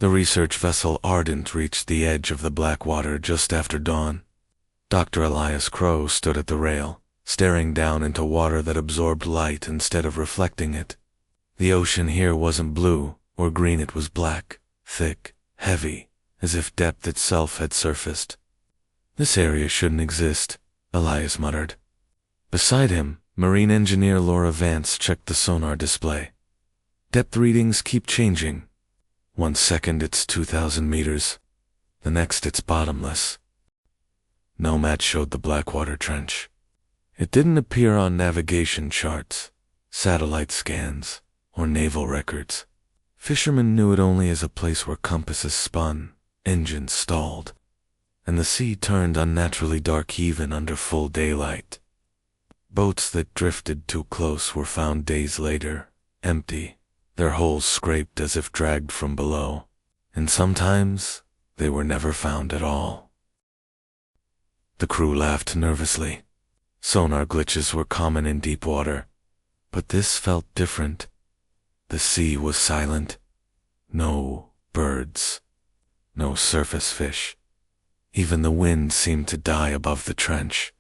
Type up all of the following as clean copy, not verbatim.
The research vessel Ardent reached the edge of the Blackwater just after dawn. Dr. Elias Crow stood at the rail, staring down into water that absorbed light instead of reflecting it. The ocean here wasn't blue or green, it was black, thick, heavy, as if depth itself had surfaced. "This area shouldn't exist," Elias muttered. Beside him, marine engineer Laura Vance checked the sonar display. "Depth readings keep changing. 1 second it's 2,000 meters, the next it's bottomless." Nomad showed the Blackwater Trench. It didn't appear on navigation charts, satellite scans, or naval records. Fishermen knew it only as a place where compasses spun, engines stalled, and the sea turned unnaturally dark even under full daylight. Boats that drifted too close were found days later, empty, their hulls scraped as if dragged from below, and sometimes they were never found at all. The crew laughed nervously. Sonar glitches were common in deep water, but this felt different. The sea was silent. No birds, no surface fish. Even the wind seemed to die above the trench.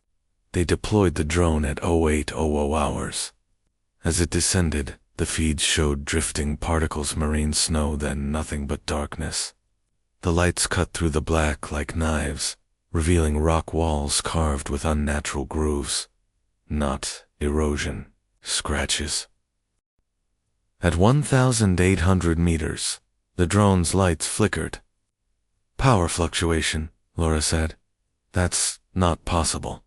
They deployed the drone at 0800 hours. As it descended, the feeds showed drifting particles, marine snow, then nothing but darkness. The lights cut through the black like knives, revealing rock walls carved with unnatural grooves. Not erosion, scratches. At 1,800 meters, the drone's lights flickered. "Power fluctuation," Laura said. "That's not possible."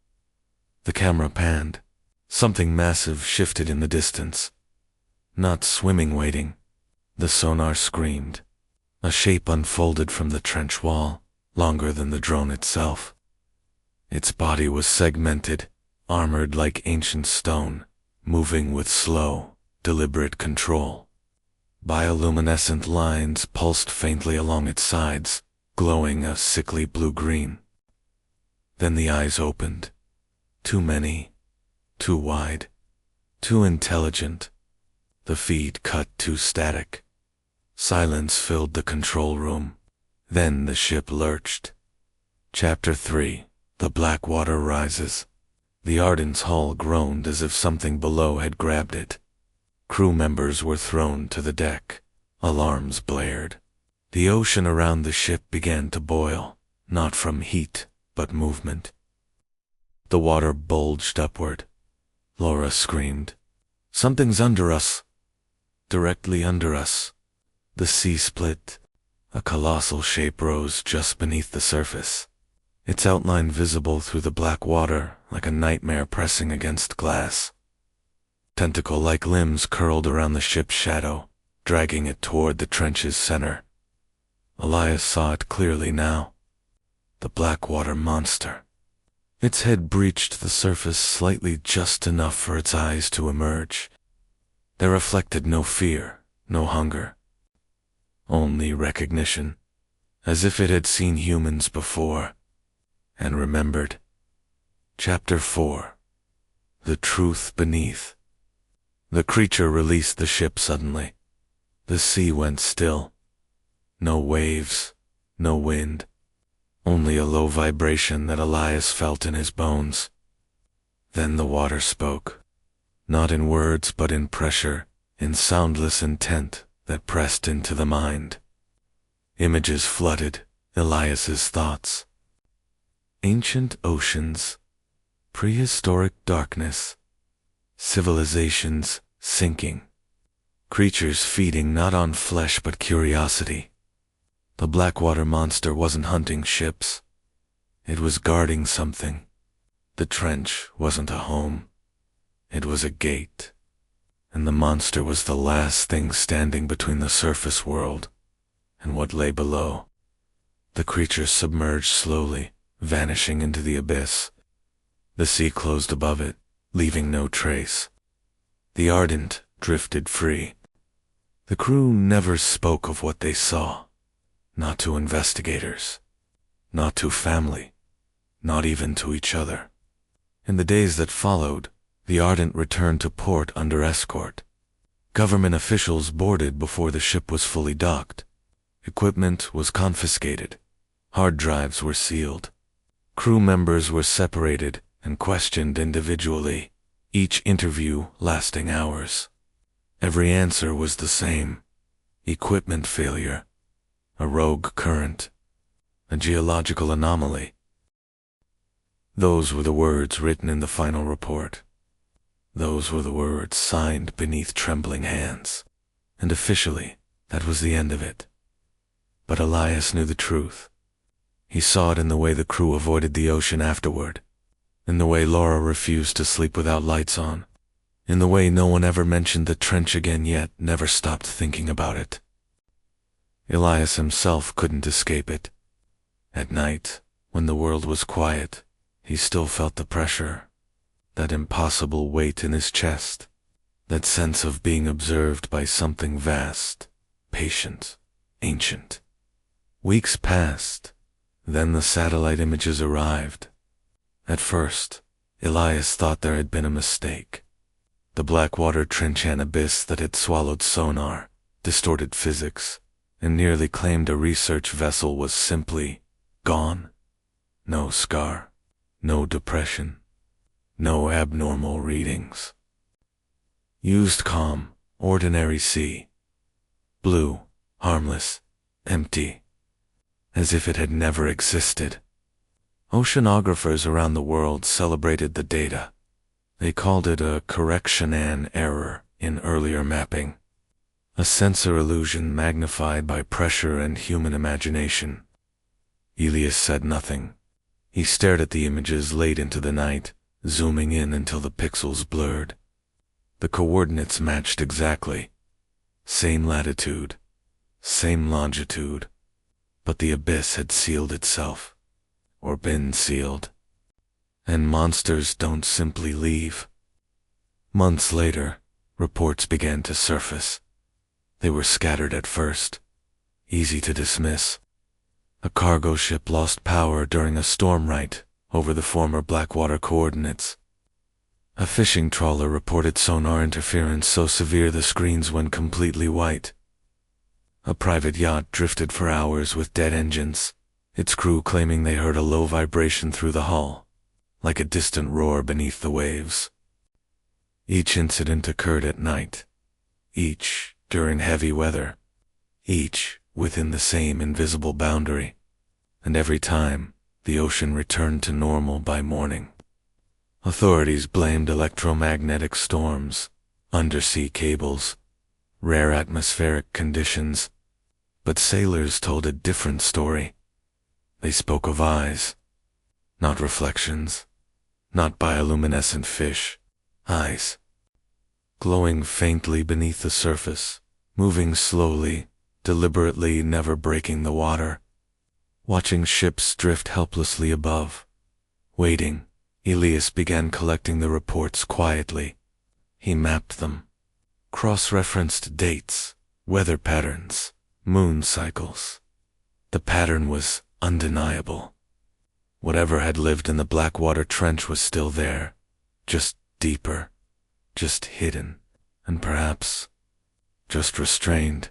The camera panned. Something massive shifted in the distance. Not swimming waiting. The sonar screamed. A shape unfolded from the trench wall, longer than the drone itself. Its body was segmented, armored like ancient stone, moving with slow, deliberate control. Bioluminescent lines pulsed faintly along its sides, glowing a sickly blue-green. Then the eyes opened. Too many, too wide, too intelligent. The feed cut too static. Silence filled the control room. Then the ship lurched. Chapter 3. The Blackwater rises. The Ardent's hull groaned as if something below had grabbed it. Crew members were thrown to the deck. Alarms blared. The ocean around the ship began to boil, not from heat, but movement. The water bulged upward. Laura screamed. "Something's under us." Directly under us. The sea split. A colossal shape rose just beneath the surface, its outline visible through the black water like a nightmare pressing against glass. Tentacle-like limbs curled around the ship's shadow, dragging it toward the trench's center. Elias saw it clearly now. The Blackwater Monster. Its head breached the surface slightly, just enough for its eyes to emerge. They reflected no fear, no hunger. Only recognition, as if it had seen humans before, and remembered. Chapter 4. The Truth Beneath. The creature released the ship suddenly. The sea went still. No waves, no wind. Only a low vibration that Elias felt in his bones. Then the water spoke, not in words but in pressure, in soundless intent that pressed into the mind. Images flooded Elias's thoughts. Ancient oceans, prehistoric darkness, civilizations sinking, creatures feeding not on flesh but curiosity. The Blackwater Monster wasn't hunting ships. It was guarding something. The trench wasn't a home. It was a gate. And the monster was the last thing standing between the surface world and what lay below. The creature submerged slowly, vanishing into the abyss. The sea closed above it, leaving no trace. The Ardent drifted free. The crew never spoke of what they saw. Not to investigators, not to family, not even to each other. In the days that followed, the Ardent returned to port under escort. Government officials boarded before the ship was fully docked. Equipment was confiscated. Hard drives were sealed. Crew members were separated and questioned individually, each interview lasting hours. Every answer was the same: equipment failure, a rogue current, a geological anomaly. Those were the words written in the final report. Those were the words signed beneath trembling hands. And officially, that was the end of it. But Elias knew the truth. He saw it in the way the crew avoided the ocean afterward, in the way Laura refused to sleep without lights on, in the way no one ever mentioned the trench again yet never stopped thinking about it. Elias himself couldn't escape it. At night, when the world was quiet, he still felt the pressure, that impossible weight in his chest, that sense of being observed by something vast, patient, ancient. Weeks passed. Then the satellite images arrived. At first, Elias thought there had been a mistake. The Blackwater Trench abyss that had swallowed sonar, distorted physics, and nearly claimed a research vessel was simply gone. No scar, no depression, no abnormal readings. Used calm, ordinary sea. Blue, harmless, empty. As if it had never existed. Oceanographers around the world celebrated the data. They called it a correction error in earlier mapping, a sensor illusion magnified by pressure and human imagination. Elias said nothing. He stared at the images late into the night, zooming in until the pixels blurred. The coordinates matched exactly. Same latitude, same longitude. But the abyss had sealed itself, or been sealed. And monsters don't simply leave. Months later, reports began to surface. They were scattered at first, easy to dismiss. A cargo ship lost power during a storm right over the former Blackwater coordinates. A fishing trawler reported sonar interference so severe the screens went completely white. A private yacht drifted for hours with dead engines, its crew claiming they heard a low vibration through the hull, like a distant roar beneath the waves. Each incident occurred at night, each during heavy weather, each within the same invisible boundary, and every time the ocean returned to normal by morning. Authorities blamed electromagnetic storms, undersea cables, rare atmospheric conditions, but sailors told a different story. They spoke of eyes, not reflections, not bioluminescent fish, eyes, glowing faintly beneath the surface, moving slowly, deliberately, never breaking the water, watching ships drift helplessly above. Waiting, Elias began collecting the reports quietly. He mapped them. Cross-referenced dates, weather patterns, moon cycles. The pattern was undeniable. Whatever had lived in the Blackwater Trench was still there, just deeper, just hidden, and perhaps just restrained.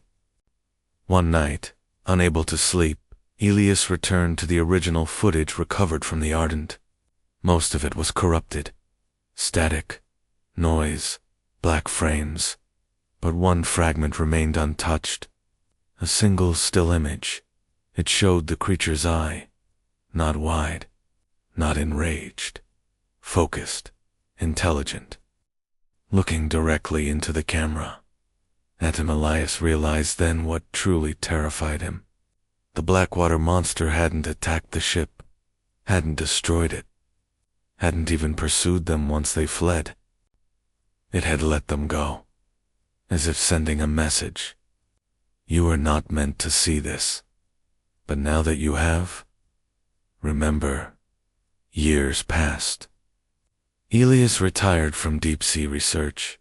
One night, unable to sleep, Elias returned to the original footage recovered from the Ardent. Most of it was corrupted. Static, noise, black frames. But one fragment remained untouched. A single still image. It showed the creature's eye. Not wide, not enraged. Focused, intelligent. Looking directly into the camera. Elias realized then what truly terrified him. The Blackwater Monster hadn't attacked the ship, hadn't destroyed it, hadn't even pursued them once they fled. It had let them go. As if sending a message. You were not meant to see this. But now that you have, remember, years passed. Elias retired from deep-sea research.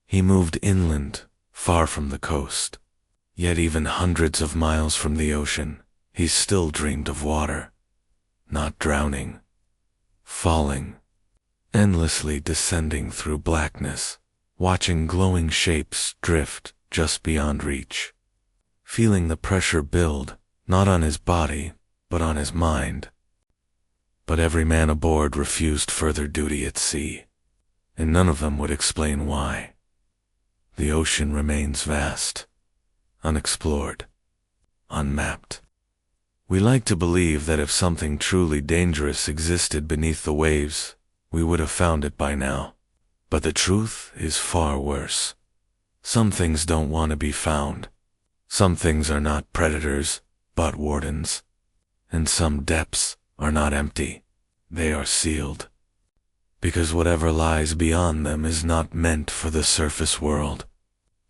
He moved inland, far from the coast. Yet even hundreds of miles from the ocean, he still dreamed of water. Not drowning. Falling. Endlessly descending through blackness. Watching glowing shapes drift just beyond reach. feeling the pressure build, not on his body, but on his mind. But every man aboard refused further duty at sea, and none of them would explain why. The ocean remains vast, unexplored, unmapped. We like to believe that if something truly dangerous existed beneath the waves, we would have found it by now. But the truth is far worse. Some things don't want to be found. Some things are not predators, but wardens. And some depths are not empty. They are sealed. Because whatever lies beyond them is not meant for the surface world.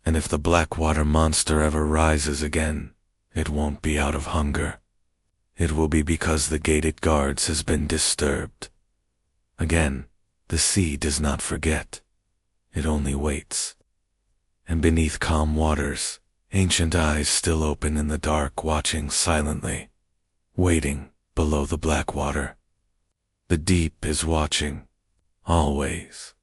And if the Blackwater Monster ever rises again, it won't be out of hunger. It will be because the gate it guards has been disturbed. Again, the sea does not forget. It only waits. And beneath calm waters, ancient eyes still open in the dark, watching silently, waiting below the Blackwater. The deep is watching, always.